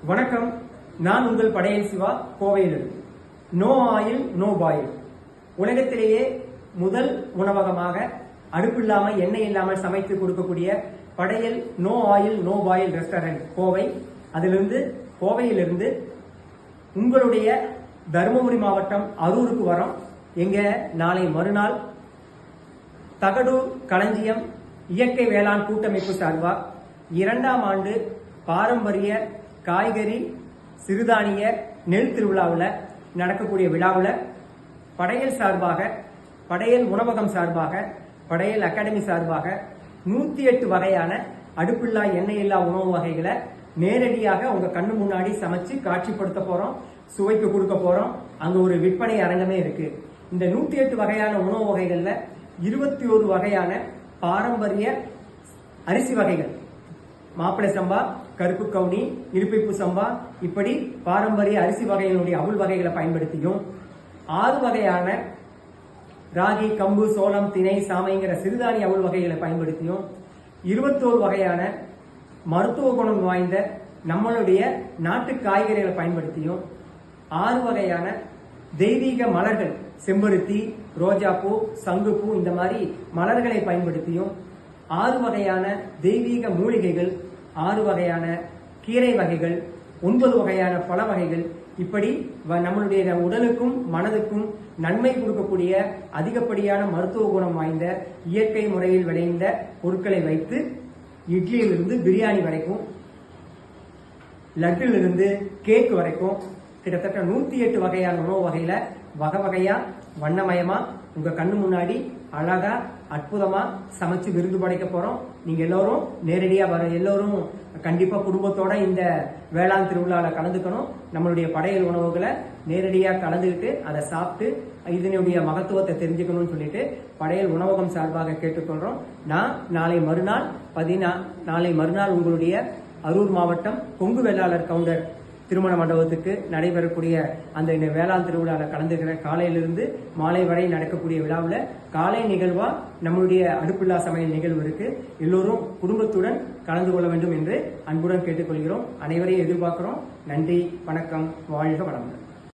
வணக்கம். நான் உங்கள் படையல் சிவா, கோவையிலிருந்து. No oil no boil. உலகத்திலேயே முதல் உணவகமாக அடுப்பில்லாமல் எண்ணெய் இல்லாமல் சமைத்து கொடுக்கக்கூடிய Padaiyal no oil no boil restaurant Kovai. கோவையிலிருந்து உங்களுடைய தருமபுரி மாவட்டம் அரூருக்கு வரோம். எங்க நாளை மறுநாள் தகடூர் களஞ்சியம் இயற்கை வேளாண் கூட்டமைப்பு சார்பா 2ஆம் ஆண்டு பாரம்பரிய காய்கறி சிறுதானிய நெல் திருவிழாவில் நடக்கக்கூடிய விழாவில் படையல் சார்பாக, படையல் உணவகம் சார்பாக, படையல் அகாடமி சார்பாக 108 வகையான அடுப்பில்லா எண்ணெய் இல்லா உணவு வகைகளை நேரடியாக உங்க கண்ணு முன்னாடி சமைச்சு காட்சிப்படுத்த போறோம், சுவைக்கு கொடுக்க போறோம். அங்க ஒரு விற்பனை அரங்கமே இருக்கு. இந்த 108 வகையான உணவு வகைகள்ல 21 வகையான பாரம்பரிய அரிசி வகைகள், மாப்பிளை சம்பா, கருப்பு கவுனி, இருப்பிப்பு சம்பா, இப்படி பாரம்பரிய அரிசி வகைகளுடைய அவுள் வகைகளை பயன்படுத்தியும் 6 வகையான ராகி, கம்பு, சோளம், திணை, சாமைங்கிற சிறுதானிய அவுள் வகைகளை பயன்படுத்தியும் 21 வகையான மருத்துவ குணம் வாய்ந்த நம்மளுடைய நாட்டு காய்கறிகளை பயன்படுத்தியும் 6 வகையான தெய்வீக மலர்கள், செம்பருத்தி, ரோஜாப்பூ, சங்குப்பூ, இந்த மாதிரி மலர்களை பயன்படுத்தியும் 6 வகையான தெய்வீக மூலிகைகள், 6 வகையான கீரை வகைகள், 9 வகையான பழ வகைகள், இப்படி நம்மளுடைய உடலுக்கும் மனதுக்கும் நன்மை கொடுக்கக்கூடிய அதிகப்படியான மருத்துவ குணம் வாய்ந்த இயற்கை முறையில் விளைந்த பொருட்களை வைத்து இட்லியிலிருந்து பிரியாணி வரைக்கும், லட்டிலிருந்து கேக் வரைக்கும் கிட்டத்தட்ட 108 வகையான உணவு வகையில வகை வகையா வண்ணமயமா உங்க கண்ணு முன்னாடி அழகா அற்புதமா சமைச்சு விருந்து படைக்க போறோம். நீங்க எல்லோரும் நேரடியா எல்லோரும் கண்டிப்பா குடும்பத்தோட இந்த வேளாண் திருவிழால கலந்துக்கணும். நம்மளுடைய படையல் உணவுகளை நேரடியா கலந்துக்கிட்டு அதை சாப்பிட்டு இதனுடைய மகத்துவத்தை தெரிஞ்சுக்கணும்னு சொல்லிட்டு படையல் உணவகம் சார்பாக கேட்டுக்கொள்றோம். நான் நாளை மறுநாள் உங்களுடைய அரூர் மாவட்டம் கொங்கு வேளாளர் கவுண்டர் திருமண மண்டபத்துக்கு நடைபெறக்கூடிய அந்த இந்த வேளாண் திருவிழாவில் கலந்துக்கிற காலையிலிருந்து மாலை வரை நடக்கக்கூடிய விழாவில் காலை நிகழ்வா நம்மளுடைய அடுப்பில்லா சமையல் நிகழ்வு இருக்கு. எல்லோரும் குடும்பத்துடன் கலந்து கொள்ள வேண்டும் என்று அன்புடன் கேட்டுக்கொள்கிறோம். அனைவரையும் எதிர்பார்க்கிறோம். நன்றி, வணக்கம், வாழ்க வளமுடன்.